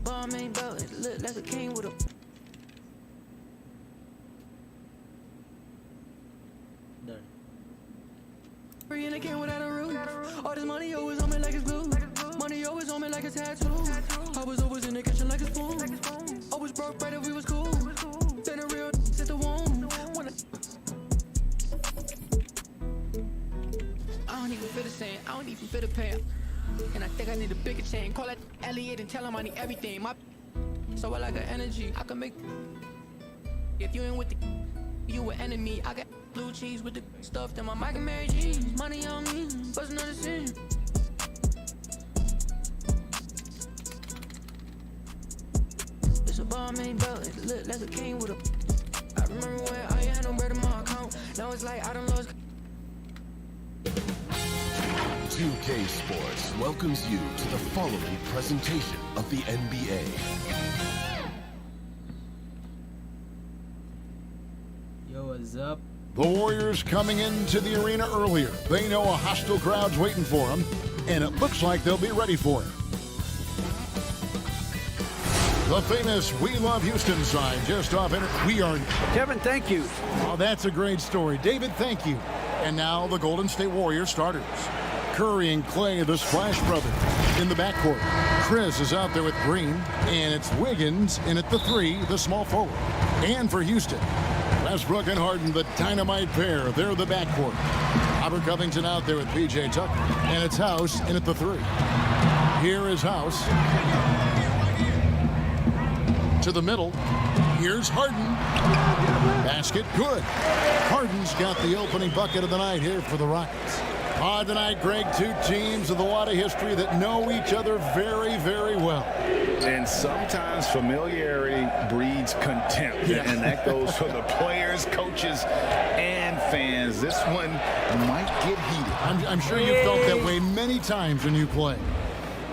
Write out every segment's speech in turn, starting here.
bomb ain't belt, it look like a king with a. Free and I came without a roof. All this money always on me like it's glue. Money always on me like it's tattoo. I was always in the kitchen like a spoon. Always broke right if we was cool. Then a real sit the womb. I don't even feel the same. I don't even feel the pain. And I think I need a bigger chain. Call that Elliot and tell him I need everything. So I like an energy. I can make. If you ain't with the, you an enemy. I got blue cheese with the stuff. Then my Mike and Mary jeans. Money on me. What's another sin? It's a bomb ain't belt. It look like a king with a. I remember when I had no bread in my account. Now it's like I done lost. 2K Sports welcomes you to the following presentation of the NBA. Yo, what's up? The Warriors coming into the arena earlier. They know a hostile crowd's waiting for them, and it looks like they'll be ready for it. The famous We Love Houston sign just off. We are. Kevin, thank you. Oh, that's a great story. David, thank you. And now the Golden State Warriors starters. Curry and Clay, the Splash Brothers, in the backcourt. Chris is out there with Green, and it's Wiggins in at the 3, the small forward. And for Houston, Westbrook and Harden, the dynamite pair. They're the backcourt. Robert Covington out there with P.J. Tucker, and it's House in at the 3. Here is House. To the middle. Here's Harden. Basket, good. Harden's got the opening bucket of the night here for the Rockets. On tonight, Greg, two teams with a lot of history that know each other very, very well. And sometimes familiarity breeds contempt. Yeah. And that goes for the players, coaches, and fans. This one might get heated. I'm sure you felt that way many times when you play.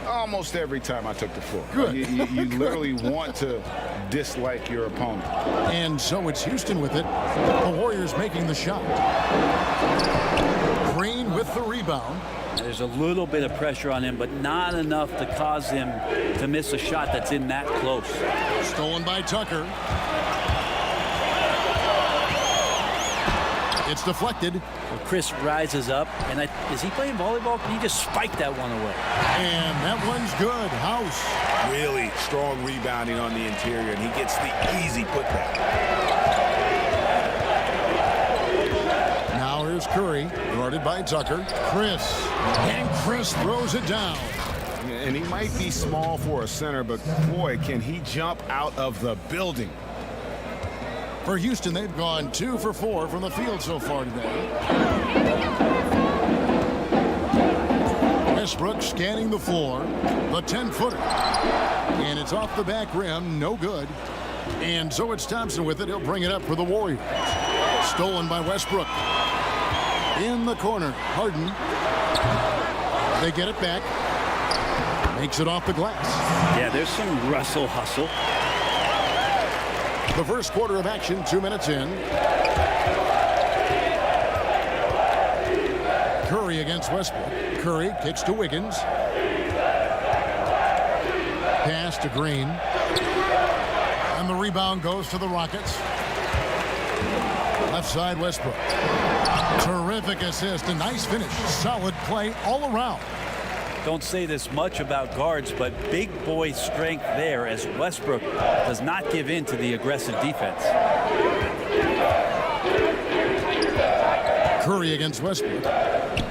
Almost every time I took the floor. Good. You literally want to dislike your opponent. And so it's Houston with it. The Warriors making the shot. Green with the rebound. There's a little bit of pressure on him, but not enough to cause him to miss a shot that's in that close. Stolen by Tucker. It's deflected. Well, Chris rises up, and is he playing volleyball? Can he just spike that one away? And that one's good. House. Really strong rebounding on the interior, and he gets the easy putback. Now here's Curry, guarded by Tucker. Chris. And Chris throws it down. And he might be small for a center, but boy, can he jump out of the building. For Houston, they've gone 2 for 4 from the field so far today. Westbrook scanning the floor. The 10-footer. And it's off the back rim. No good. And so it's Thompson with it. He'll bring it up for the Warriors. Stolen by Westbrook. In the corner. Harden. They get it back. Makes it off the glass. Yeah, there's some Russell hustle. The first quarter of action, 2 minutes in. Curry against Westbrook. Curry kicks to Wiggins. Pass to Green. And the rebound goes to the Rockets. Left side, Westbrook. Terrific assist. A nice finish. Solid play all around. Don't say this much about guards, but big boy strength there as Westbrook does not give in to the aggressive defense. Curry against Westbrook.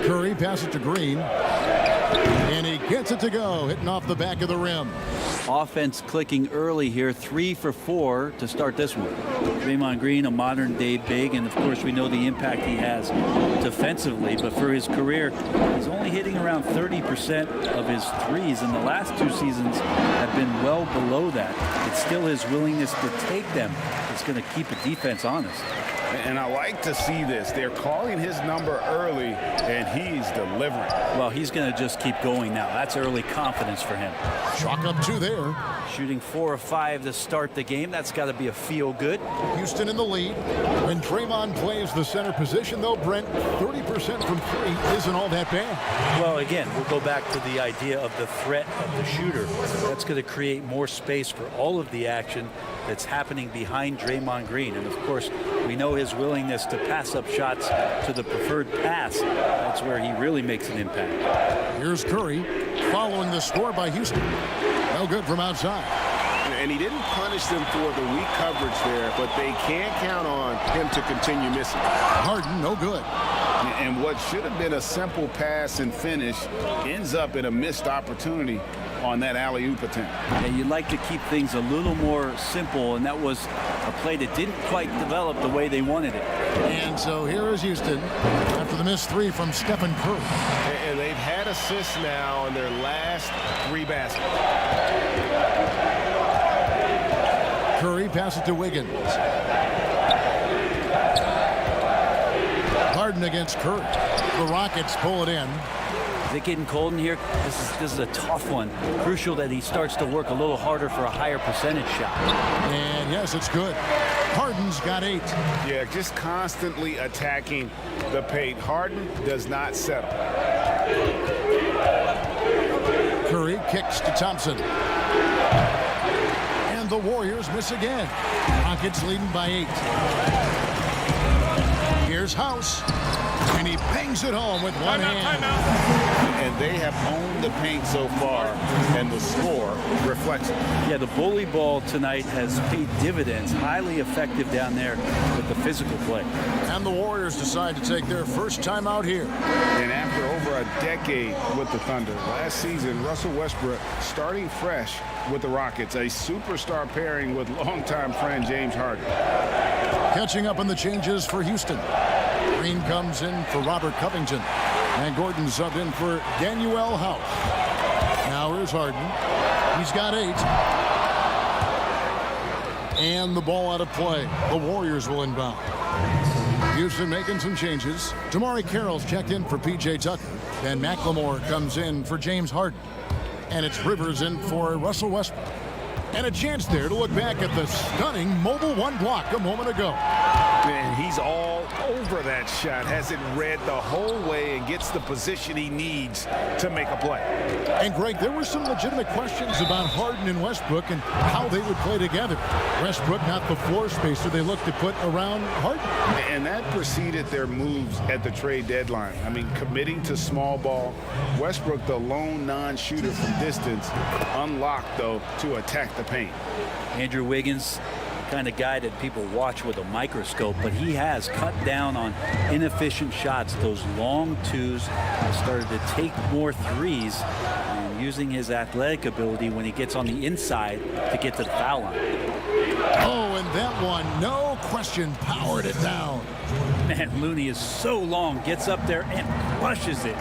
Curry passes to Green. And he gets it to go, hitting off the back of the rim. Offense clicking early here, 3 for 4 to start this one. Draymond Green, a modern-day big, and of course we know the impact he has defensively, but for his career, he's only hitting around 30% of his threes, and the last 2 seasons have been well below that. It's still his willingness to take them that's going to keep a defense honest. And I like to see this. They're calling his number early, and he's delivering. Well, he's going to just keep going now. That's early confidence for him. Chalk up 2 there. Shooting 4 of 5 to start the game. That's got to be a feel-good. Houston in the lead. When Draymond plays the center position, though, Brent, 30% from 3 isn't all that bad. Well, again, we'll go back to the idea of the threat of the shooter. That's going to create more space for all of the action that's happening behind Draymond Green. And, of course, we know his willingness to pass up shots to the preferred pass. That's where he really makes an impact. Here's Curry following the score by Houston. No good from outside. And he didn't punish them for the weak coverage there, but they can't count on him to continue missing. Harden, no good. And what should have been a simple pass and finish ends up in a missed opportunity on that alley-oop attempt. Yeah, you'd like to keep things a little more simple, and that was a play that didn't quite develop the way they wanted it. And so here is Houston after the missed 3 from Stephen Curry. And they've had assists now in their last 3 baskets. Curry passes to Wiggins. Harden against Curry. The Rockets pull it in. Is it getting cold in here? This is a tough one. Crucial that he starts to work a little harder for a higher percentage shot. And yes, it's good. Harden's got 8. Yeah, just constantly attacking the paint. Harden does not settle. Curry kicks to Thompson. And the Warriors miss again. Rockets leading by 8. Here's House. And he bangs it home with one hand. And they have owned the paint so far, and the score reflects it. Yeah, the bully ball tonight has paid dividends. Highly effective down there with the physical play. And the Warriors decide to take their first time out here. And after over a decade with the Thunder, last season, Russell Westbrook starting fresh with the Rockets, a superstar pairing with longtime friend James Harden. Catching up on the changes for Houston. Green comes in for Robert Covington. And Gordon subbed in for Danuel House. Now here's Harden. He's got 8. And the ball out of play. The Warriors will inbound. Houston making some changes. Damari Carroll's checked in for P.J. Tucker. Then McLemore comes in for James Harden. And it's Rivers in for Russell Westbrook. And a chance there to look back at the stunning mobile 1 block a moment ago. And he's all over that shot, has it read the whole way and gets the position he needs to make a play. And Greg, there were some legitimate questions about Harden and Westbrook and how they would play together. Westbrook not the floor spacer they looked to put around Harden. And that preceded their moves at the trade deadline. I mean, committing to small ball. Westbrook, the lone non-shooter from distance, unlocked, though, to attack the paint. Andrew Wiggins, kind of guy that people watch with a microscope, but he has cut down on inefficient shots, those long twos, started to take more threes, and using his athletic ability when he gets on the inside to get to the foul line. Oh, and that one, no question, powered it down. Man, Looney is so long, gets up there and crushes it.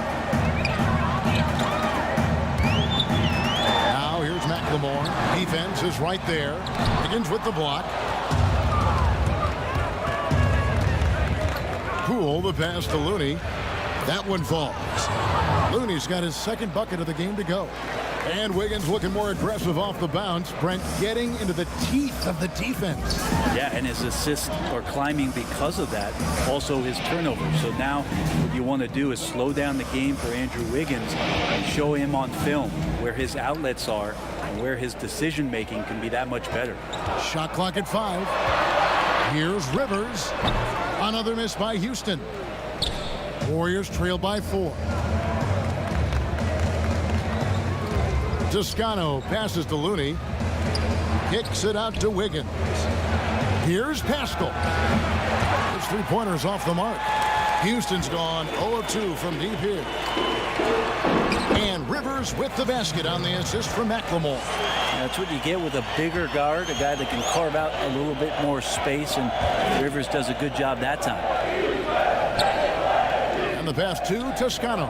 Now here's McLemore. Defense is right there. Begins with the block. Poole, the pass to Looney. That one falls. Looney's got his second bucket of the game to go. And Wiggins looking more aggressive off the bounce. Brent getting into the teeth of the defense. Yeah, and his assists are climbing because of that. Also his turnovers. So now what you want to do is slow down the game for Andrew Wiggins and show him on film where his outlets are and where his decision making can be that much better. Shot clock at 5. Here's Rivers. Another miss by Houston. Warriors trail by 4. Toscano passes to Looney. Kicks it out to Wiggins. Here's Pascal. His 3-pointers off the mark. Houston's gone 0 of 2 from deep here. And Rivers with the basket on the assist from McLemore. That's what you get with a bigger guard, a guy that can carve out a little bit more space, and Rivers does a good job that time. And the pass to Toscano.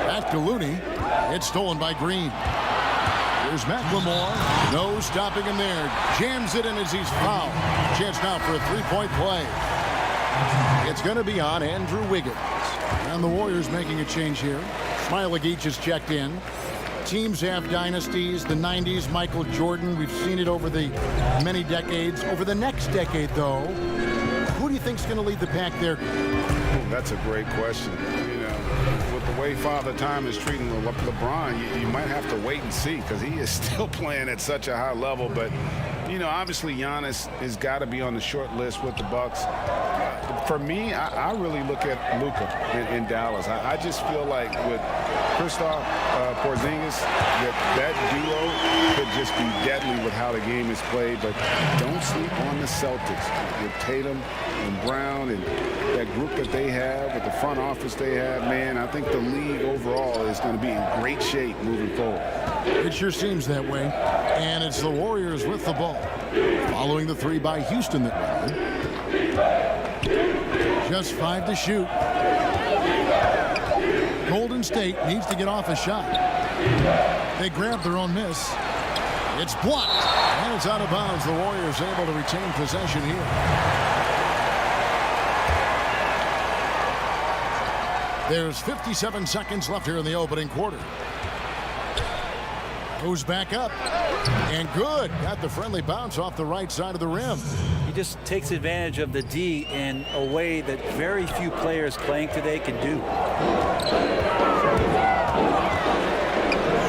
Back to Looney. It's stolen by Green. Here's McLemore. No stopping him there. Jams it in as he's fouled. Chance now for a three-point play. It's going to be on Andrew Wiggins. And the Warriors making a change here. Smailagic is checked in. Teams have dynasties. The 90s, Michael Jordan. We've seen it over the many decades. Over the next decade, though, who do you think is going to lead the pack there? That's a great question. You know, with the way Father Time is treating LeBron, you might have to wait and see because he is still playing at such a high level. But, you know, obviously Giannis has got to be on the short list with the Bucks. For me, I really look at Luka in Dallas. I just feel like with Kristaps Porzingis, that duo could just be deadly with how the game is played. But don't sleep on the Celtics with Tatum and Brown and that group that they have, with the front office they have. Man, I think the league overall is going to be in great shape moving forward. It sure seems that way. And it's the Warriors with the ball. Following the three by Houston that went in. Just 5 to shoot. Golden State needs to get off a shot. They grab their own miss. It's blocked. And it's out of bounds. The Warriors able to retain possession here. There's 57 seconds left here in the opening quarter. Goes back up. And good. Got the friendly bounce off the right side of the rim. He just takes advantage of the D in a way that very few players playing today can do.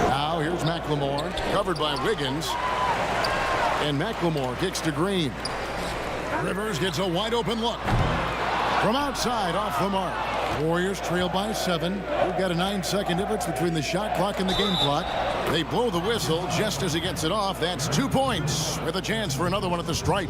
Now here's McLemore. Covered by Wiggins. And McLemore kicks to Green. Rivers gets a wide open look. From outside off the mark. Warriors trail by 7. We've got a 9-second difference between the shot clock and the game clock. They blow the whistle just as he gets it off. That's 2 points with a chance for another one at the stripe.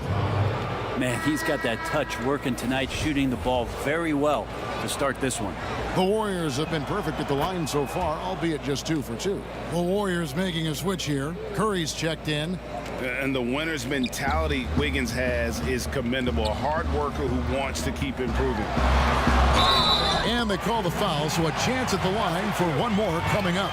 Man, he's got that touch working tonight, shooting the ball very well to start this one. The Warriors have been perfect at the line so far, albeit just 2 for 2. The Warriors making a switch here. Curry's checked in. And the winner's mentality Wiggins has is commendable. A hard worker who wants to keep improving. And they call the foul, so a chance at the line for one more coming up.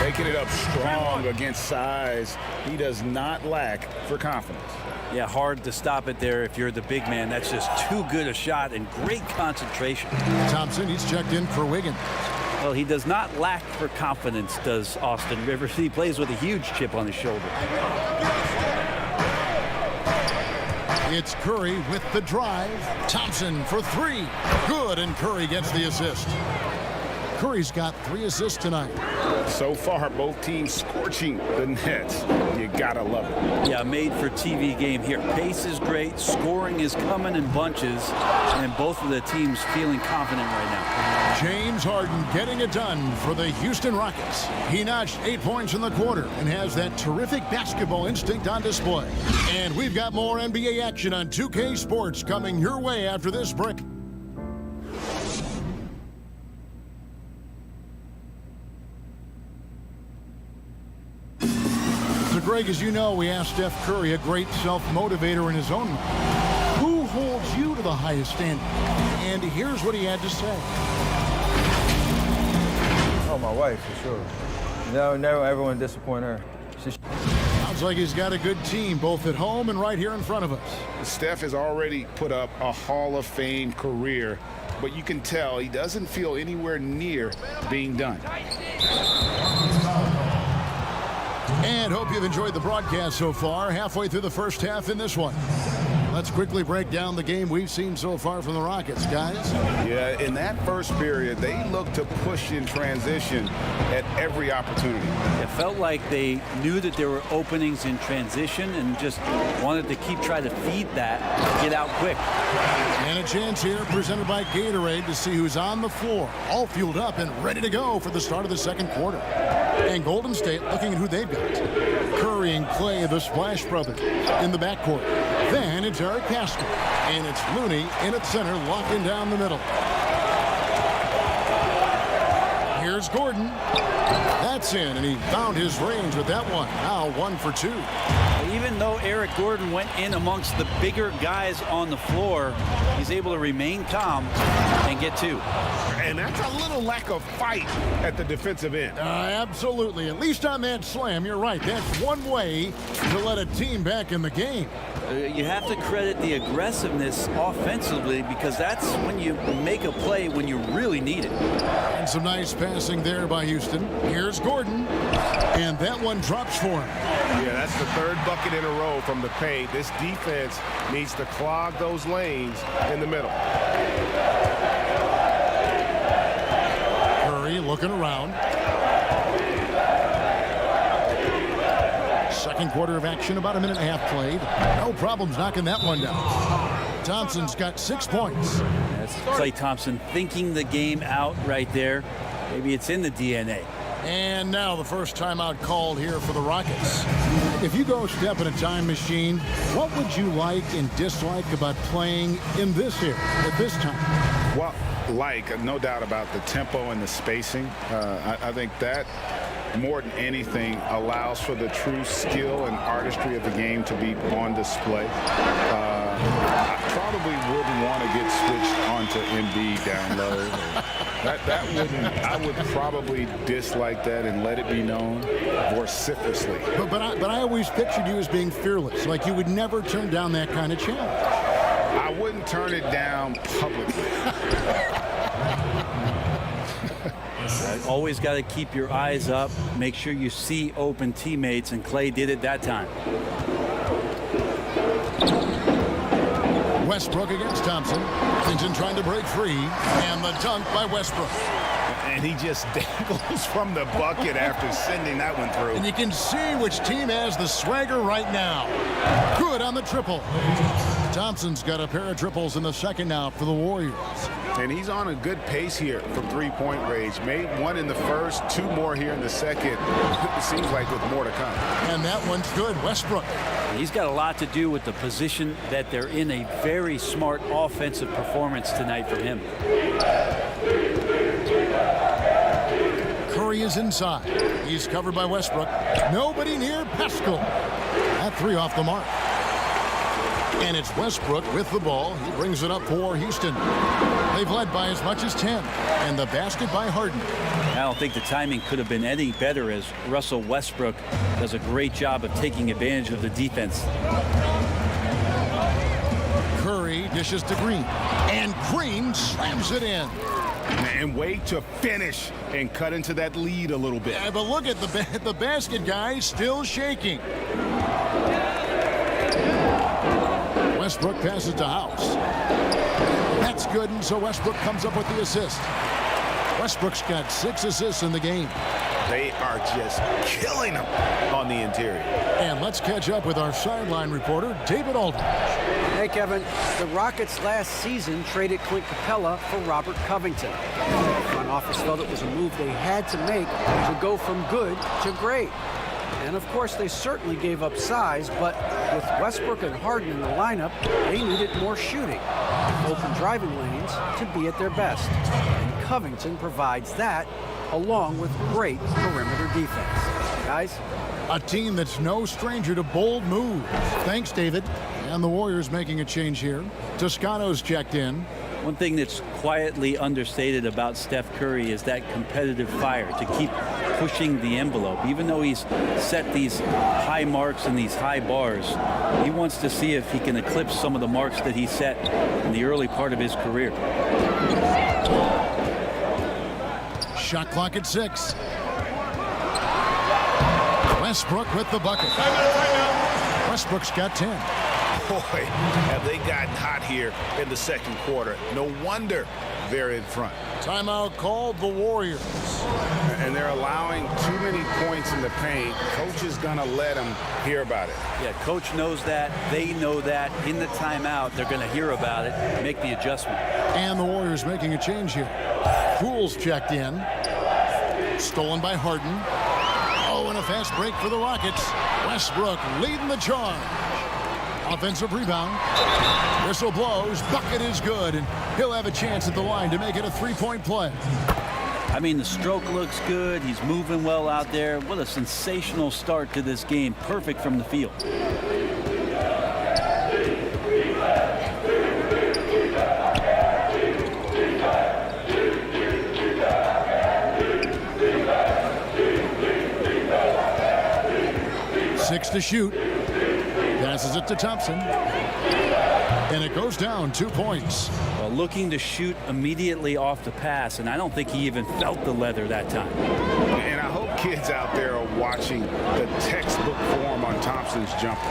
Taking it up strong against size. He does not lack for confidence. Yeah, hard to stop it there if you're the big man. That's just too good a shot and great concentration. Thompson, he's checked in for Wiggins. Well, he does not lack for confidence, does Austin Rivers. He plays with a huge chip on his shoulder. It's Curry with the drive. Thompson for 3. Good, and Curry gets the assist. Curry's got 3 assists tonight. So far, both teams scorching the Nets. You gotta love it. Yeah, made for TV game here. Pace is great. Scoring is coming in bunches. And both of the teams feeling confident right now. James Harden getting it done for the Houston Rockets. He notched 8 points in the quarter and has that terrific basketball instinct on display. And we've got more NBA action on 2K Sports coming your way after this break. So, Greg, as you know, we asked Steph Curry, a great self-motivator in his own mind, who holds you to the highest standard? And here's what he had to say. Oh, my wife, for sure. Never ever want to disappoint her. Sounds like he's got a good team, both at home and right here in front of us. Steph has already put up a Hall of Fame career, but you can tell he doesn't feel anywhere near being done. And hope you've enjoyed the broadcast so far. Halfway through the first half in this one. Let's quickly break down the game we've seen so far from the Rockets, guys. Yeah, in that first period, they looked to push in transition at every opportunity. It felt like they knew that there were openings in transition and just wanted to keep trying to feed that, get out quick. And a chance here presented by Gatorade to see who's on the floor, all fueled up and ready to go for the start of the second quarter. And Golden State looking at who they've got. Curry and Clay, the Splash Brothers, in the backcourt. Then it's Eric Pascal, and it's Looney in at center, locking down the middle. Here's Gordon. That's in, and he found his range with that one. Now 1 for 2. Even though Eric Gordon went in amongst the bigger guys on the floor, he's able to remain calm and get 2. And that's a little lack of fight at the defensive end. Absolutely. At least on that slam, you're right. That's one way to let a team back in the game. You have to credit the aggressiveness offensively, because that's when you make a play when you really need it. And some nice passing there by Houston. Here's Gordon. And that one drops for him. Yeah, that's the 3rd bucket in a row from the paint. This defense needs to clog those lanes in the middle. Curry looking around. Second quarter of action, about a minute and a half played. No problems knocking that one down. Thompson's got 6 points. That's Klay Thompson thinking the game out right there. Maybe it's in the DNA. And now the first timeout called here for the Rockets. If you go step in a time machine, what would you like and dislike about playing in this era at this time? Well, no doubt about the tempo and the spacing. I think that more than anything allows for the true skill and artistry of the game to be on display. I probably wouldn't want to get switched onto Embiid down low. I would probably dislike that and let it be known vociferously. But I always pictured you as being fearless, like you would never turn down that kind of challenge. I wouldn't turn it down publicly. Always got to keep your eyes up, make sure you see open teammates, and Klay did it that time. Westbrook against Thompson. Clinton trying to break free, and the dunk by Westbrook. And he just dangles from the bucket after sending that one through. And you can see which team has the swagger right now. Good on the triple. Thompson's got a pair of triples in the second now for the Warriors. And he's on a good pace here from three-point range. Made one in the first, 2 more here in the second. It seems like with more to come. And that one's good. Westbrook. He's got a lot to do with the position that they're in. A very smart offensive performance tonight from him. Curry is inside. He's covered by Westbrook. Nobody near Pascal. That 3 off the mark. And it's Westbrook with the ball. He brings it up for Houston. They've led by as much as 10. And the basket by Harden. I don't think the timing could have been any better, as Russell Westbrook does a great job of taking advantage of the defense. Curry dishes to Green. And Green slams it in. And wait to finish and cut into that lead a little bit. Yeah, but look at the basket guy still shaking. Westbrook passes to House. That's good, and so Westbrook comes up with the assist. Westbrook's got 6 assists in the game. They are just killing them on the interior. And let's catch up with our sideline reporter, David Aldridge. Hey, Kevin. The Rockets last season traded Clint Capella for Robert Covington. The front office felt it was a move they had to make to go from good to great. And, of course, they certainly gave up size, but with Westbrook and Harden in the lineup, they needed more shooting, open driving lanes to be at their best. And Covington provides that, along with great perimeter defense. Guys? A team that's no stranger to bold moves. Thanks, David. And the Warriors making a change here. Toscano's checked in. One thing that's quietly understated about Steph Curry is that competitive fire to keep pushing the envelope. Even though he's set these high marks and these high bars, he wants to see if he can eclipse some of the marks that he set in the early part of his career. Shot clock at 6. Westbrook with the bucket. Westbrook's got 10. Boy, have they gotten hot here in the second quarter. No wonder they're in front. Timeout called the Warriors. And they're allowing too many points in the paint. Coach is going to let them hear about it. Yeah, coach knows that. They know that. In the timeout, they're going to hear about it, make the adjustment. And the Warriors making a change here. Poole's checked in. Stolen by Harden. Oh, and a fast break for the Rockets. Westbrook leading the charge. Offensive rebound. Whistle blows. Bucket is good. And he'll have a chance at the line to make it a 3-point play. I mean, the stroke looks good. He's moving well out there. What a sensational start to this game. Perfect from the field. Six to shoot. Passes it to Thompson. And it goes down 2 points. Well, looking to shoot immediately off the pass, and I don't think he even felt the leather that time. And I hope kids out there are watching the textbook form on Thompson's jumper.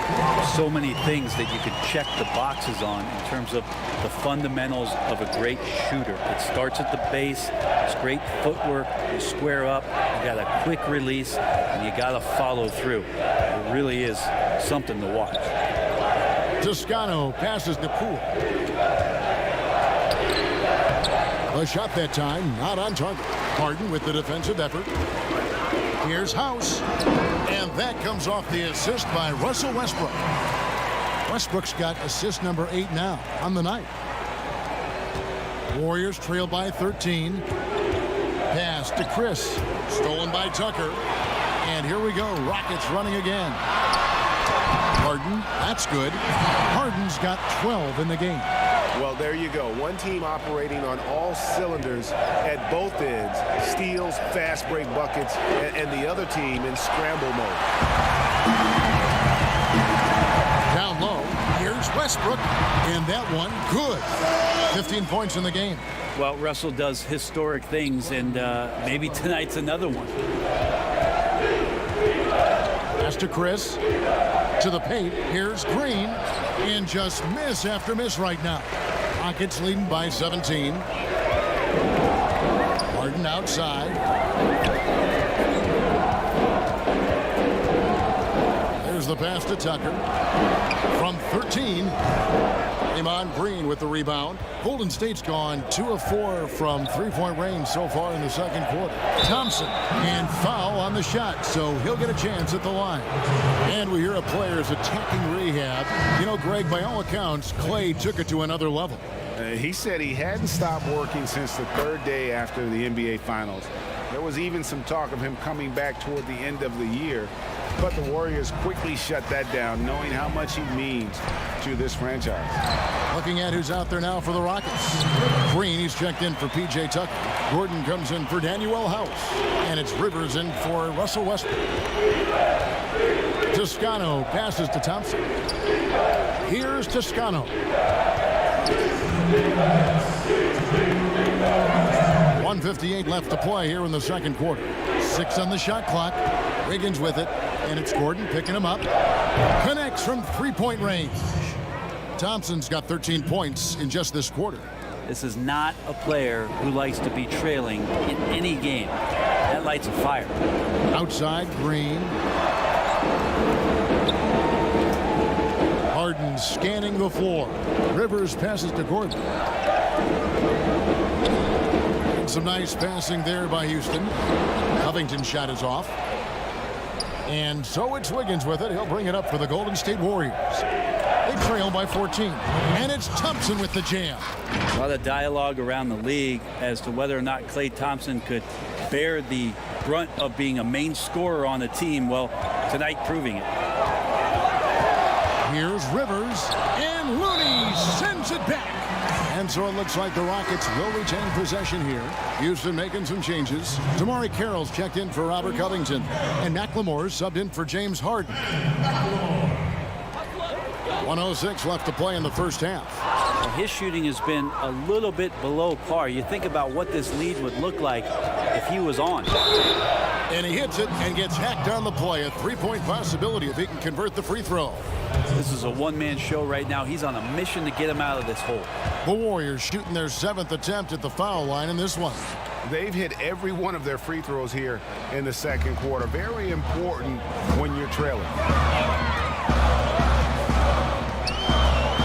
So many things that you can check the boxes on in terms of the fundamentals of a great shooter. It starts at the base. It's great footwork. You square up. You got a quick release, and you got to follow through. It really is something to watch. Toscano passes to Poole. A shot that time, not on target. Harden with the defensive effort. Here's House. And that comes off the assist by Russell Westbrook. Westbrook's got assist number 8 now on the night. Warriors trail by 13. Pass to Chris. Stolen by Tucker. And here we go. Rockets running again. Harden, that's good. Harden's got 12 in the game. Well, there you go. One team operating on all cylinders at both ends. Steals, fast break buckets, and the other team in scramble mode. Down low, here's Westbrook. And that one, good. 15 points in the game. Well, Russell does historic things, and maybe tonight's another one. Pass to Chris. To the paint. Here's Green. And just miss after miss right now. Rockets leading by 17. Harden outside. There's the pass to Tucker. From 13. Draymond Green with the rebound. Golden State's gone 2 of 4 from three-point range so far in the second quarter. Thompson, and foul on the shot, so he'll get a chance at the line. And we hear a player's attacking rehab. You know, Greg, by all accounts, Clay took it to another level. He said he hadn't stopped working since the 3rd day after the NBA Finals. There was even some talk of him coming back toward the end of the year. But the Warriors quickly shut that down, knowing how much he means to this franchise. Looking at who's out there now for the Rockets. Green, he's checked in for P.J. Tucker. Gordon comes in for Daniel House. And it's Rivers in for Russell Westbrook. Toscano passes to Thompson. Here's Toscano. 1:58 left to play here in the second quarter. 6 on the shot clock. Wiggins with it. And it's Gordon picking him up. Connects from three-point range. Thompson's got 13 points in just this quarter. This is not a player who likes to be trailing in any game. That lights a fire. Outside, Green. Harden scanning the floor. Rivers passes to Gordon. And some nice passing there by Houston. Covington's shot is off. And so it's Wiggins with it. He'll bring it up for the Golden State Warriors. They trail by 14. And it's Thompson with the jam. A lot of dialogue around the league as to whether or not Klay Thompson could bear the brunt of being a main scorer on the team. Well, tonight proving it. Here's Rivers. And Looney sends it back. And so it looks like the Rockets will retain possession here. Houston making some changes. Damari Carroll's checked in for Robert Covington. And McLemore's subbed in for James Harden. 1:06 left to play in the first half. Well, his shooting has been a little bit below par. You think about what this lead would look like if he was on. And he hits it and gets hacked on the play. A three-point possibility if he can convert the free throw. This is a one-man show right now. He's on a mission to get him out of this hole. The Warriors shooting their 7th attempt at the foul line in this one. They've hit every one of their free throws here in the second quarter. Very important when you're trailing.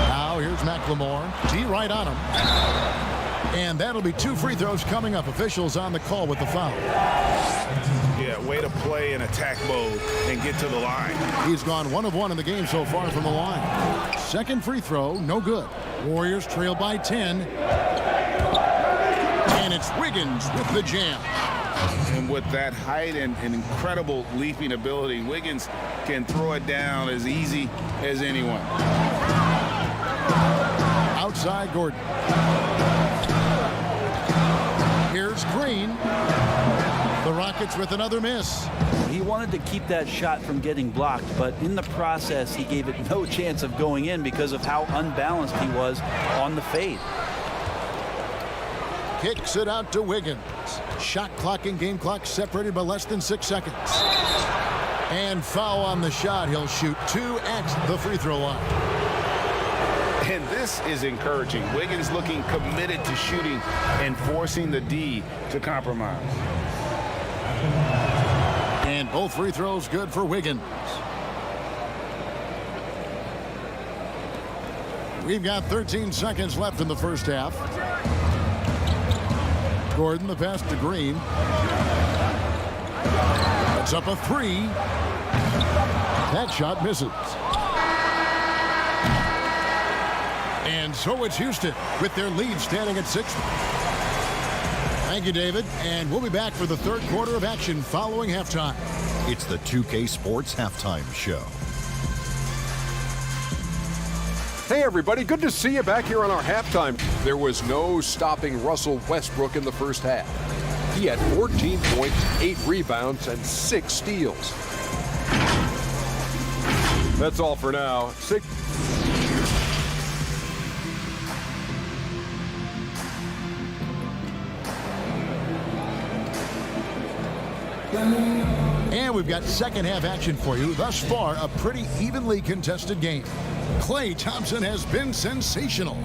Now here's McLemore. T right on him. And that'll be 2 free throws coming up. Officials on the call with the foul. Yeah, way to play in attack mode and get to the line. He's gone 1 of 1 in the game so far from the line. Second free throw, no good. Warriors trail by 10. And And it's Wiggins with the jam. And with that height and incredible leaping ability, Wiggins can throw it down as easy as anyone. Outside Gordon. Here's Green. The Rockets with another miss. He wanted to keep that shot from getting blocked, but in the process, he gave it no chance of going in because of how unbalanced he was on the fade. Kicks it out to Wiggins. Shot clock and game clock separated by less than 6 seconds. And foul on the shot. He'll shoot 2 at the free throw line. And this is encouraging. Wiggins looking committed to shooting and forcing the D to compromise. And both free throws good for Wiggins. We've got 13 seconds left in the first half. Gordon, the pass to Green. That's up a 3. That shot misses. And so it's Houston with their lead standing at 6. Thank you, David. And we'll be back for the third quarter of action following halftime. It's the 2K Sports Halftime Show. Hey everybody, good to see you back here on our halftime. There was no stopping Russell Westbrook in the first half. He had 14 points, 8 rebounds, and 6 steals. That's all for now. And we've got second half action for you. Thus far, a pretty evenly contested game. Klay Thompson has been sensational.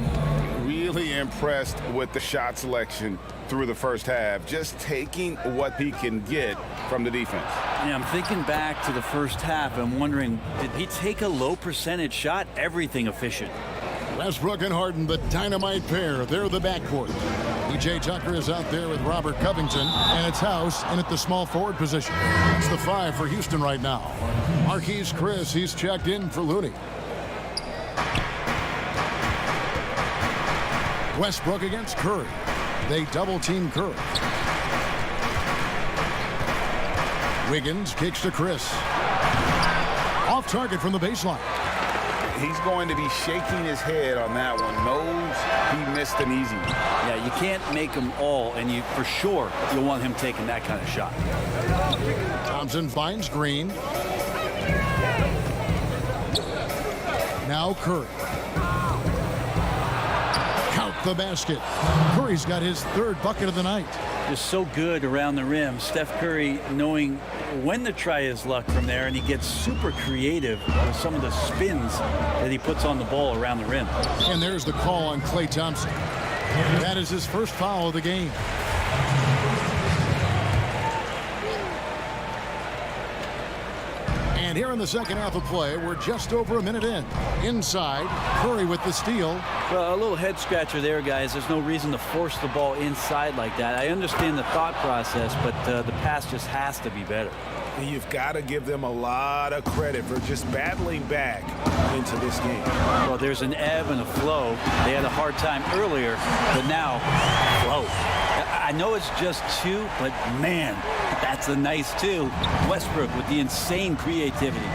Really impressed with the shot selection through the first half, just taking what he can get from the defense. Yeah, I'm thinking back to the first half. I'm wondering, did he take a low percentage shot? Everything efficient. Westbrook and Harden, the dynamite pair. They're the backcourt. P.J. Tucker is out there with Robert Covington, and it's House in at the small forward position. It's the 5 for Houston right now. Marquise Chris, he's checked in for Looney. Westbrook against Curry. They double-team Curry. Wiggins kicks to Chris. Off target from the baseline. He's going to be shaking his head on that one. Knows he missed an easy one. Yeah, you can't make them all, and you for sure you'll want him taking that kind of shot. Thompson finds Green. Now Curry. Count the basket. Curry's got his 3rd bucket of the night. Just so good around the rim. Steph Curry knowing when to try his luck from there, and he gets super creative with some of the spins that he puts on the ball around the rim. And there's the call on Klay Thompson. That is his first foul of the game. And here in the second half of play, we're just over a minute in. Inside, Curry with the steal. Well, a little head scratcher there, guys. There's no reason to force the ball inside like that. I understand the thought process, but the pass just has to be better. You've got to give them a lot of credit for just battling back into this game. Well, there's an ebb and a flow. They had a hard time earlier, but now, flow. I know it's just 2, but man, that's a nice 2. Westbrook with the insane creativity.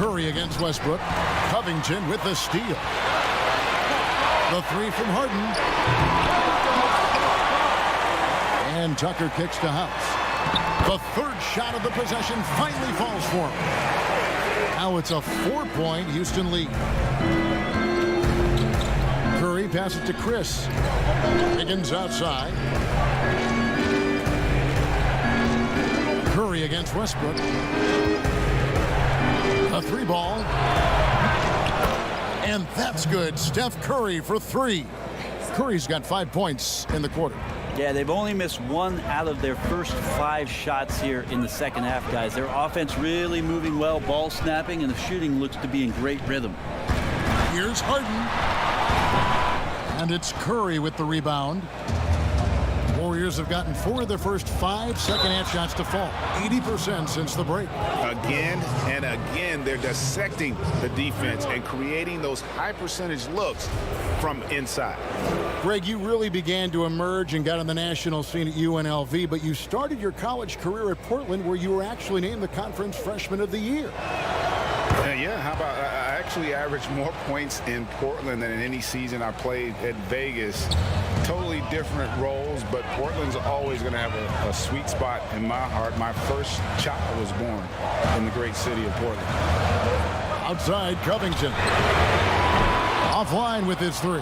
Curry against Westbrook. Covington with the steal. The 3 from Harden. And Tucker kicks to House. The 3rd shot of the possession finally falls for him. Now it's a 4-point Houston lead. Curry passes to Chris. Wiggins outside. Curry against Westbrook. A 3 ball. And that's good. Steph Curry for 3. Curry's got 5 points in the quarter. Yeah, they've only missed 1 out of their first 5 shots here in the second half, guys. Their offense really moving well, ball snapping, and the shooting looks to be in great rhythm. Here's Harden. And it's Curry with the rebound. Warriors Warriors have gotten 4 of their first 5 second-half shots to fall. 80% since the break. Again and again, they're dissecting the defense and creating those high-percentage looks from inside. Greg, you really began to emerge and got on the national scene at UNLV, but you started your college career at Portland, where you were actually named the Conference Freshman of the Year. Yeah, how about I actually averaged more points in Portland than in any season I played at Vegas. Totally different roles, but Portland's always going to have a sweet spot in my heart. My first child was born in the great city of Portland. Outside, Covington. Offline with his 3.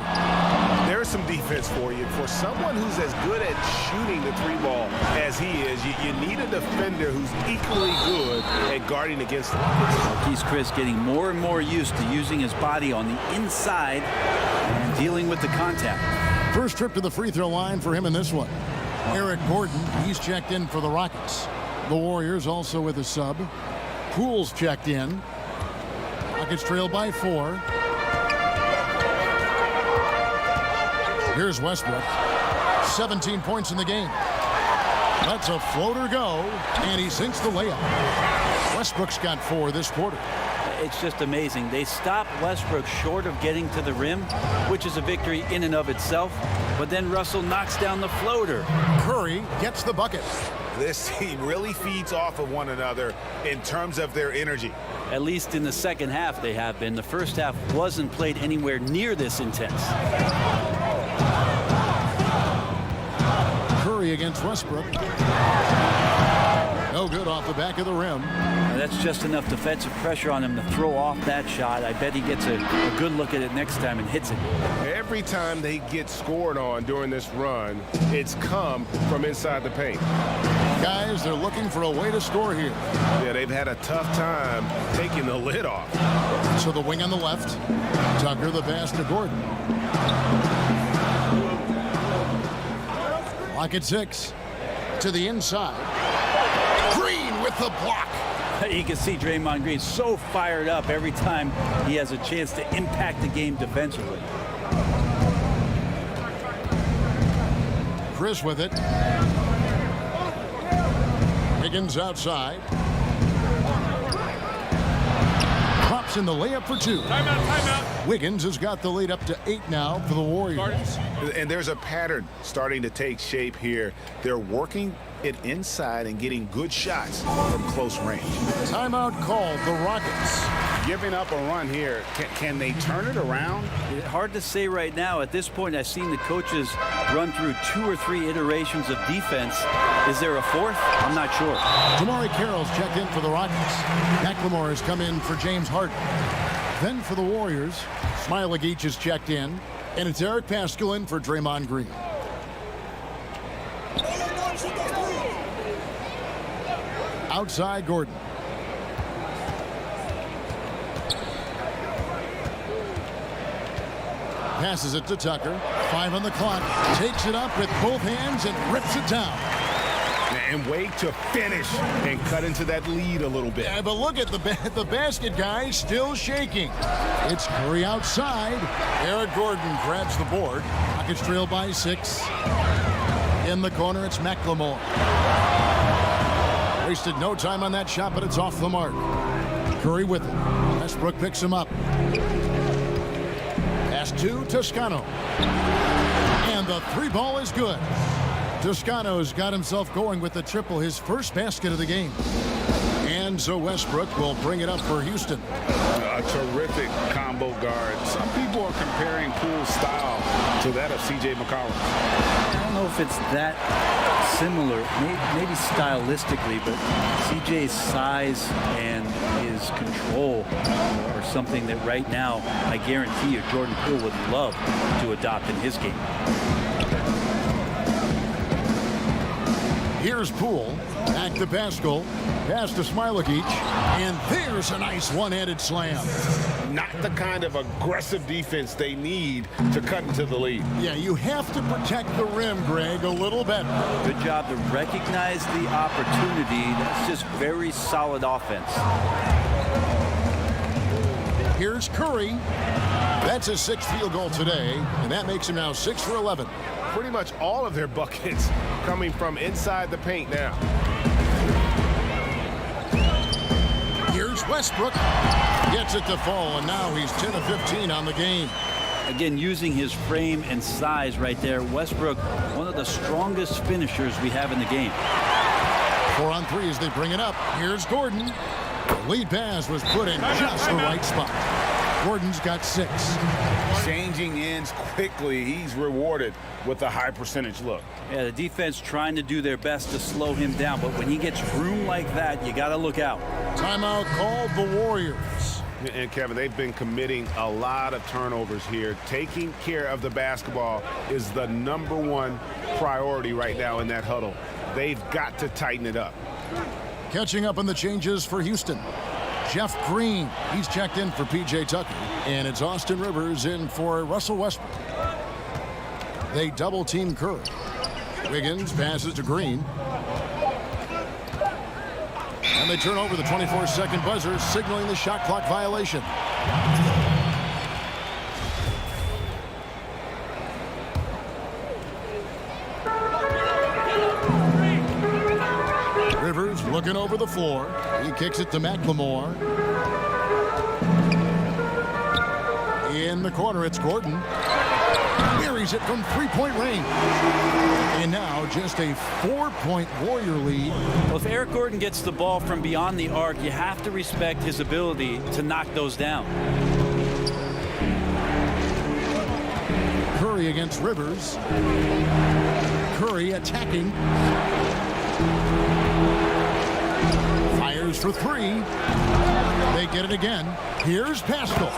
There's some defense for you. For someone who's as good at shooting the 3 ball as he is, you need a defender who's equally good at guarding against him. Marquise Chris getting more and more used to using his body on the inside and dealing with the contact. First trip to the free throw line for him in this one. Eric Gordon, he's checked in for the Rockets. The Warriors also with a sub. Poole's checked in. Rockets trail by 4. Here's Westbrook. 17 points in the game. Lets a floater go, and he sinks the layup. Westbrook's got 4 this quarter. It's just amazing. They stop Westbrook short of getting to the rim, which is a victory in and of itself. But then Russell knocks down the floater. Curry gets the bucket. This team really feeds off of one another in terms of their energy. At least in the second half they have been. The first half wasn't played anywhere near this intense. Curry against Westbrook. No good off the back of the rim. That's just enough defensive pressure on him to throw off that shot. I bet he gets a good look at it next time and hits it. Every time they get scored on during this run, it's come from inside the paint. Guys, they're looking for a way to score here. Yeah, they've had a tough time taking the lid off. So the wing on the left. Tucker the pass to Gordon. Lock at 6. To the inside. Green with the block. You can see Draymond Green so fired up every time he has a chance to impact the game defensively. Chris with it. Higgins outside. Pops in the layup for 2. Timeout. Wiggins has got the lead up to 8 now for the Warriors. And there's a pattern starting to take shape here. They're working it inside and getting good shots from close range. Timeout called, the Rockets. Giving up a run here. Can they turn it around? Hard to say right now. At this point, I've seen the coaches run through 2 or 3 iterations of defense. Is there a 4th? I'm not sure. Damari Carroll's checked in for the Rockets. McLemore has come in for James Harden. Then for the Warriors, Smailagic is checked in, and it's Eric Paschal in for Draymond Green. Outside, Gordon. Passes it to Tucker. 5 on the clock. Takes it up with both hands and rips it down. And wait to finish and cut into that lead a little bit. Yeah, but look at the basket, guys, still shaking. It's Curry outside. Eric Gordon grabs the board. Rockets trail by 6. In the corner, it's McLemore. Wasted no time on that shot, but it's off the mark. Curry with it. Westbrook picks him up. Pass to Toscano. And the 3 ball is good. Toscano's got himself going with the triple, his first basket of the game. And so Westbrook will bring it up for Houston. A terrific combo guard. Some people are comparing Poole's style to that of C.J. McCollum. I don't know if it's that similar, maybe stylistically, but CJ's size and his control are something that right now, I guarantee you, Jordan Poole would love to adopt in his game. Here's Poole. Back to Paschal. Pass to Smailagic. And there's a nice one-handed slam. Not the kind of aggressive defense they need to cut into the lead. Yeah, you have to protect the rim, Greg, a little better. Good job to recognize the opportunity. That's just very solid offense. Here's Curry. That's his 6th field goal today, and that makes him now 6 for 11. pretty much all of their buckets coming from inside the paint now. Here's Westbrook. Gets it to fall, and now he's 10 of 15 on the game. Again, using his frame and size right there, Westbrook, one of the strongest finishers we have in the game. 4 on 3 as they bring it up. Here's Gordon. The lead pass was put in just the right spot. Gordon's got 6. Changing ends quickly. He's rewarded with a high percentage look. Yeah, the defense trying to do their best to slow him down, but when he gets room like that, you got to look out. Timeout called the Warriors. And Kevin, they've been committing a lot of turnovers here. Taking care of the basketball is the #1 priority right now in that huddle. They've got to tighten it up. Catching up on the changes for Houston. Jeff Green, he's checked in for P.J. Tucker. And it's Austin Rivers in for Russell Westbrook. They double-team Curry. Wiggins passes to Green. And they turn over the 24-second buzzer, signaling the shot clock violation. Rivers looking over the floor. He kicks it to McLemore. In the corner, it's Gordon. Buries it from three-point range. And now just a 4-point Warrior lead. Well, if Eric Gordon gets the ball from beyond the arc, you have to respect his ability to knock those down. Curry against Rivers. Curry attacking. Fires for 3. They get it again. Here's Pascal.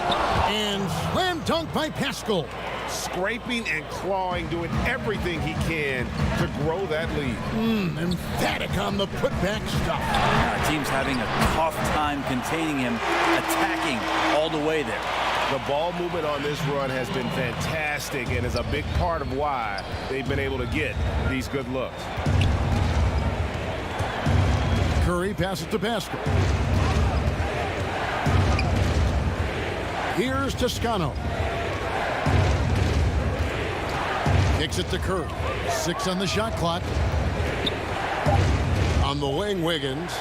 And slam dunk by Pascal. Scraping and clawing, doing everything he can to grow that lead. Emphatic on the putback stuff. Our team's having a tough time containing him, attacking all the way there. The ball movement on this run has been fantastic and is a big part of why they've been able to get these good looks. Curry passes to Pascal. Here's Toscano. Kicks it to Curry. 6 on the shot clock. On the wing, Wiggins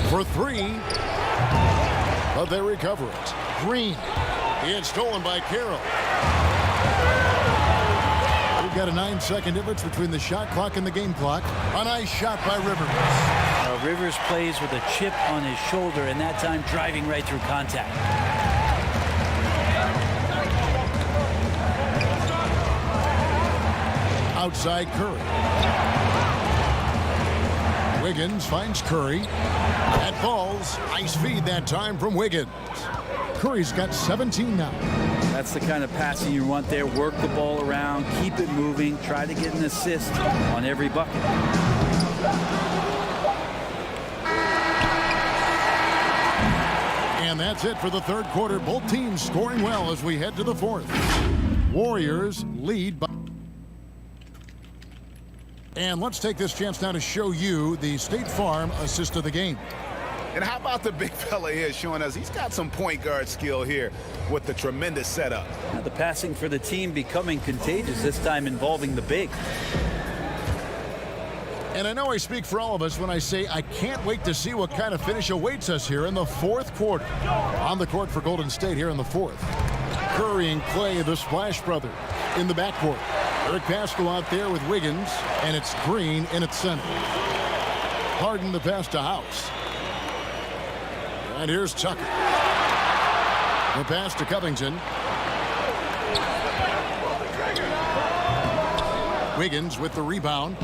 for 3. But they recover it. Green. It's stolen by Carroll. We've got a 9-second difference between the shot clock and the game clock. A nice shot by Rivers. Rivers plays with a chip on his shoulder, and that time driving right through contact. Outside Curry. Wiggins finds Curry. That falls. Nice feed that time from Wiggins. Curry's got 17 now. That's the kind of passing you want there. Work the ball around, keep it moving, try to get an assist on every bucket. And that's it for the third quarter. Both teams scoring well as we head to the fourth. Warriors lead by... And let's take this chance now to show you the State Farm assist of the game. And how about the big fella here showing us he's got some point guard skill here with the tremendous setup. Now the passing for the team becoming contagious, this time involving the big. And I know I speak for all of us when I say I can't wait to see what kind of finish awaits us here in the fourth quarter. On the court for Golden State here in the fourth. Curry and Clay, the Splash Brothers, in the backcourt. Eric Pascal out there with Wiggins, and it's Green in its center. Harden the pass to House. And here's Tucker. The pass to Covington. Wiggins with the rebound.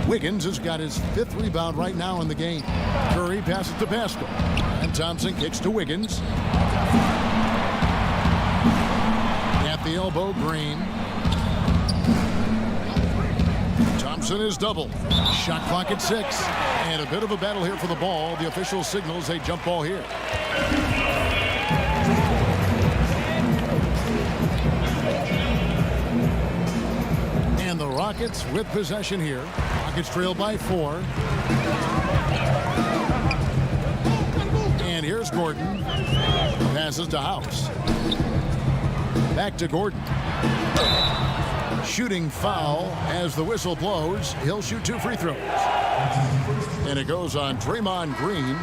Wiggins has got his 5th rebound right now in the game. Curry passes to Pascal. And Thompson kicks to Wiggins. At the elbow, Green. Thompson is doubled. Shot clock at 6. And a bit of a battle here for the ball. The official signals a jump ball here. And the Rockets with possession here. Rockets trail by 4. And here's Gordon. Passes to House. Back to Gordon. Shooting foul as the whistle blows. He'll shoot 2 free throws. And it goes on Draymond Green.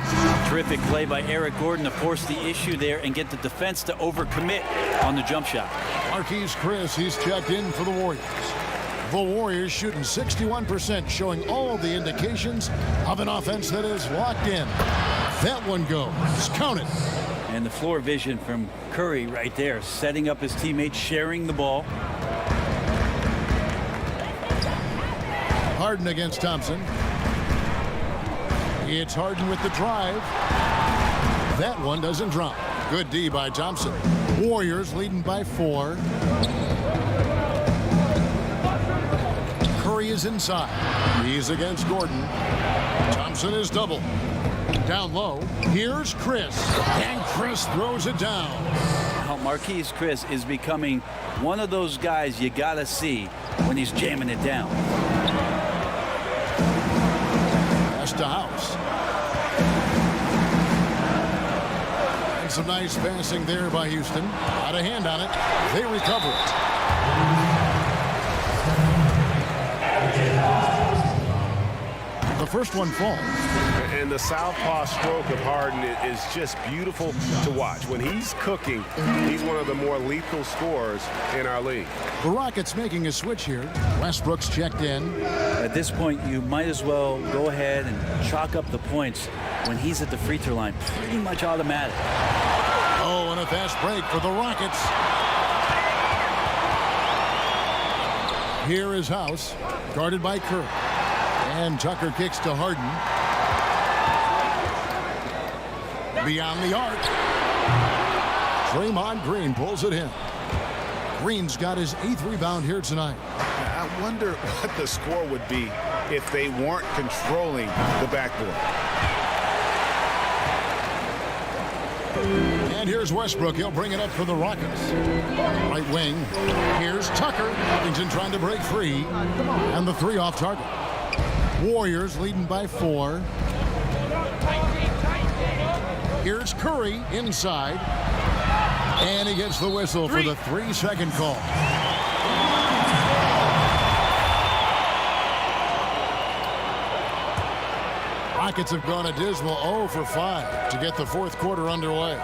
Terrific play by Eric Gordon to force the issue there and get the defense to overcommit on the jump shot. Marquise Chris, he's checked in for the Warriors. The Warriors shooting 61%, showing all the indications of an offense that is locked in. That one goes. Count it. And the floor vision from Curry right there, setting up his teammates, sharing the ball. Harden against Thompson. It's Harden with the drive. That one doesn't drop. Good D by Thompson. Warriors leading by 4. Curry is inside. He's against Gordon. Thompson is double. Down low. Here's Chris. And Chris throws it down. Now, Marquise Chris is becoming one of those guys you got to see when he's jamming it down. Pass to House. And some nice passing there by Houston. Out of hand on it. They recover it. The first one falls. And the southpaw stroke of Harden is just beautiful to watch. When he's cooking, he's one of the more lethal scorers in our league. The Rockets making a switch here. Westbrook's checked in. At this point, you might as well go ahead and chalk up the points when he's at the free throw line. Pretty much automatic. Oh, and a fast break for the Rockets. Here is House, guarded by Kerr. And Tucker kicks to Harden. Beyond the arc. Draymond Green pulls it in. Green's got his 8th rebound here tonight. I wonder what the score would be if they weren't controlling the backboard. And here's Westbrook. He'll bring it up for the Rockets. Right wing. Here's Tucker. Covington trying to break free. And the 3 off target. Warriors leading by 4. Here's Curry inside. And he gets the whistle for the 3-second call. Rockets have gone a dismal 0 for 5 to get the 4th quarter underway.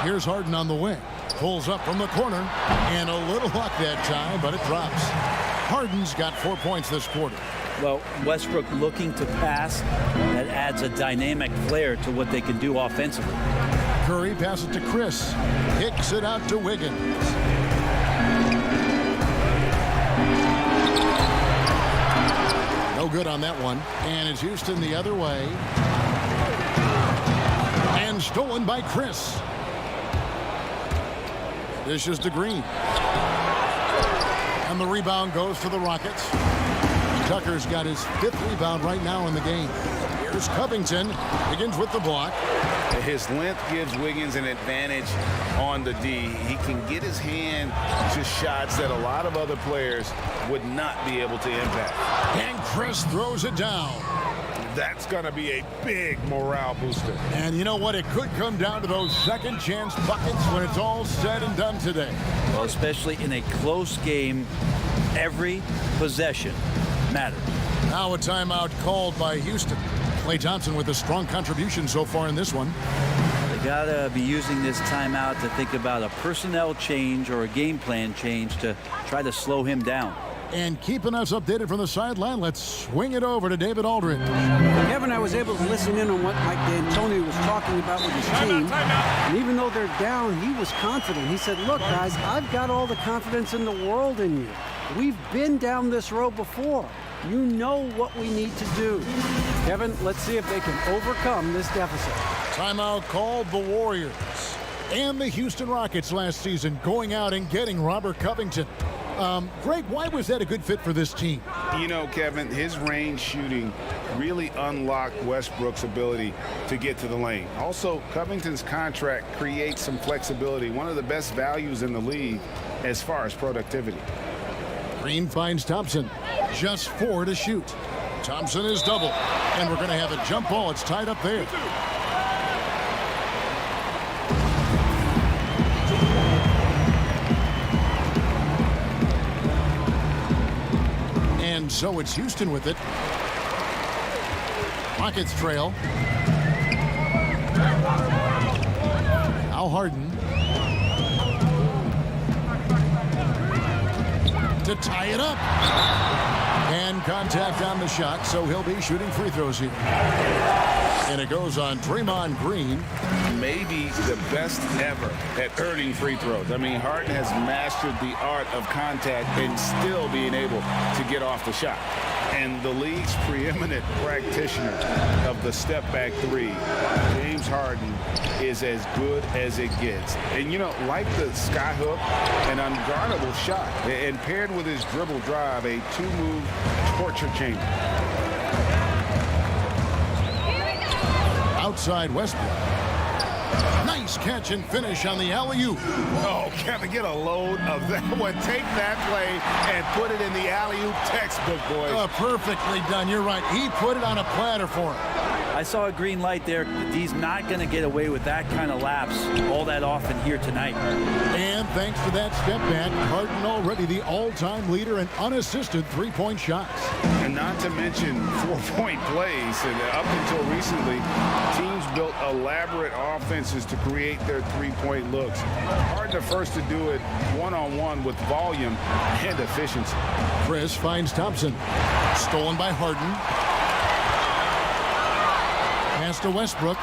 Here's Harden on the wing. Pulls up from the corner. And a little luck that time, but it drops. Harden's got 4 points this quarter. Well, Westbrook looking to pass. That adds a dynamic flair to what they can do offensively. Curry passes it to Chris. Kicks it out to Wiggins. No good on that one. And it's Houston the other way. And stolen by Chris. Dishes to Green. And the rebound goes to the Rockets. Tucker's got his 5th rebound right now in the game. Here's Covington. Begins with the block. His length gives Wiggins an advantage on the D. He can get his hand to shots that a lot of other players would not be able to impact. And Chris throws it down. That's going to be a big morale booster. And you know what? It could come down to those second chance buckets when it's all said and done today. Well, especially in a close game, every possession matters. Now a timeout called by Houston. Klay Thompson with a strong contribution so far in this one. They gotta be using this timeout to think about a personnel change or a game plan change to try to slow him down. And keeping us updated from the sideline, let's swing it over to David Aldridge. Kevin, I was able to listen in on what Mike D'Antoni was talking about with his team. And even though they're down, he was confident. He said, look, guys, I've got all the confidence in the world in you. We've been down this road before. You know what we need to do. Kevin, let's see if they can overcome this deficit. Timeout called the Warriors and the Houston Rockets last season going out and getting Robert Covington. Greg, why was that a good fit for this team? You know, Kevin, his range shooting really unlocked Westbrook's ability to get to the lane. Also, Covington's contract creates some flexibility, one of the best values in the league as far as productivity. Green finds Thompson. Just 4 to shoot. Thompson is double. And we're going to have a jump ball. It's tied up there. So it's Houston with it. Rockets trail. Now Harden. To tie it up. And contact on the shot, so he'll be shooting free throws here. And it goes on Draymond Green. Maybe the best ever at earning free throws. I mean, Harden has mastered the art of contact and still being able to get off the shot. And the league's preeminent practitioner of the step-back three, James Harden, is as good as it gets. And, you know, like the skyhook, an unguardable shot. And paired with his dribble drive, a two-move torture chamber. Outside Westbrook. Nice catch and finish on the alley-oop. Oh, Kevin, get a load of that one. Take that play and put it in the alley-oop textbook, boys. Perfectly done. You're right. He put it on a platter for him. I saw a green light there. He's not going to get away with that kind of lapse all that often here tonight. And thanks to that step back, Harden already the all-time leader in unassisted three-point shots. And not to mention four-point plays. And up until recently, teams built elaborate offenses to create their three-point looks. Harden the first to do it one-on-one with volume and efficiency. Chris finds Thompson. Stolen by Harden. Pass to Westbrook.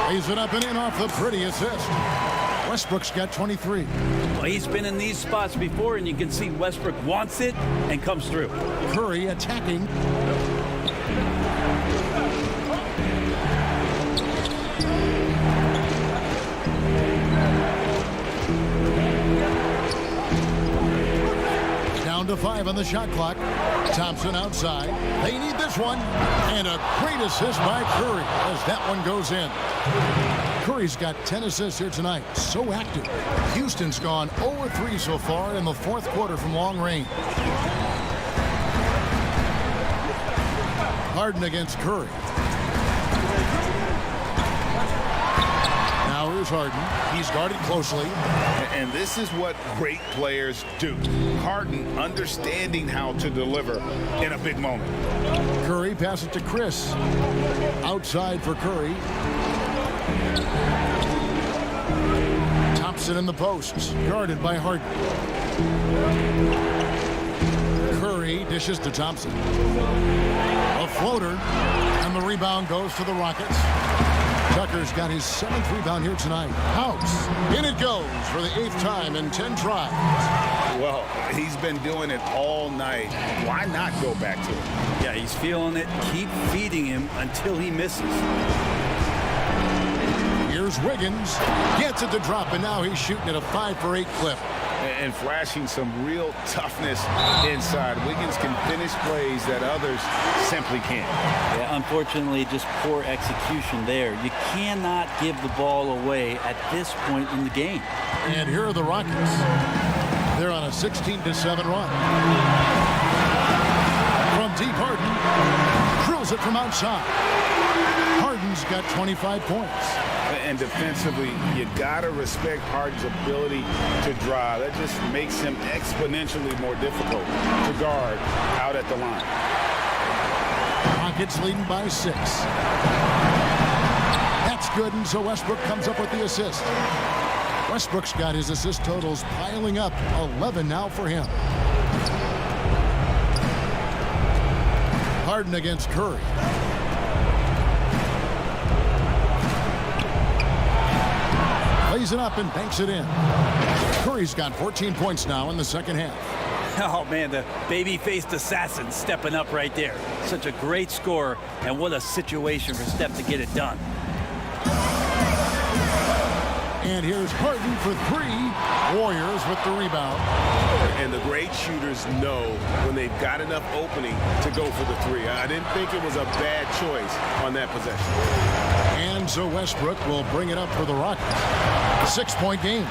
Lays it up and in off the pretty assist. Westbrook's got 23. Well, he's been in these spots before, and you can see Westbrook wants it and comes through. Curry attacking. Down to 5 on the shot clock. Thompson outside. They need this one. And a great assist by Curry as that one goes in. Curry's got 10 assists here tonight. So active. Houston's gone 0-3 so far in the fourth quarter from long range. Harden against Curry. Now here's Harden. He's guarded closely. And this is what great players do. Harden understanding how to deliver in a big moment. Curry passes it to Chris. Outside for Curry. Thompson in the post. Guarded by Harden. Curry dishes to Thompson. A floater. And the rebound goes to the Rockets. Tucker's got his 7th rebound here tonight. House. In it goes for the 8th time in 10 tries. Well, he's been doing it all night. Why not go back to it? Yeah, he's feeling it. Keep feeding him until he misses. Here's Wiggins. Gets it to drop, and now he's shooting at a 5-for-8 clip. And flashing some real toughness inside. Wiggins can finish plays that others simply can't. Yeah, unfortunately, just poor execution there. You cannot give the ball away at this point in the game. And here are the Rockets. They're on a 16-7 run. From deep, Harden drills it from outside. Harden's got 25 points. And defensively, you gotta respect Harden's ability to drive. That just makes him exponentially more difficult to guard out at the line. Rockets leading by 6. That's good, and so Westbrook comes up with the assist. Westbrook's got his assist totals piling up. 11 now for him. Harden against Curry. Lays it up and banks it in. Curry's got 14 points now in the second half. Oh, man, the baby-faced assassin stepping up right there. Such a great scorer, and what a situation for Steph to get it done. And here's Harden for 3. Warriors with the rebound. And the great shooters know when they've got enough opening to go for the 3. I didn't think it was a bad choice on that possession. And so Westbrook will bring it up for the Rockets. 6-point game.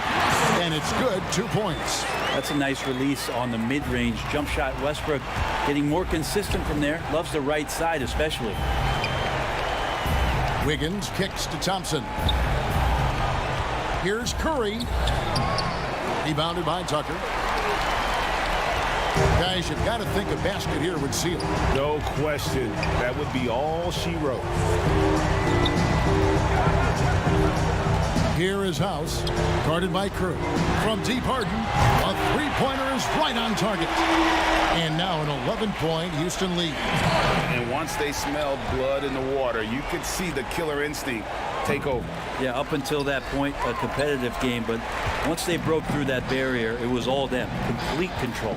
And it's good. 2 points. That's a nice release on the mid-range jump shot. Westbrook getting more consistent from there. Loves the right side especially. Wiggins kicks to Thompson. Here's Curry. Rebounded by Tucker. Guys, you've got to think a basket here would seal. No question. That would be all she wrote. Here is House, guarded by Crew. From deep Harden, a three-pointer is right on target. And now an 11-point Houston lead. And once they smelled blood in the water, you could see the killer instinct take over. Yeah, up until that point, a competitive game, but once they broke through that barrier, it was all them. Complete control.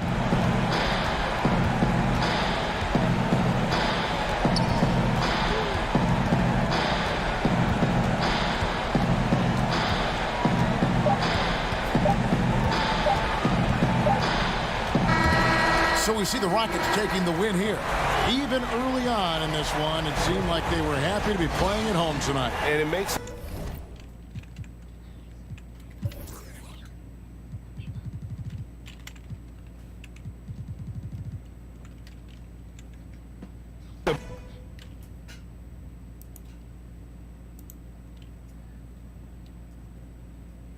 So we see the Rockets taking the win here. Even early on in this one, it seemed like they were happy to be playing at home tonight. And it makes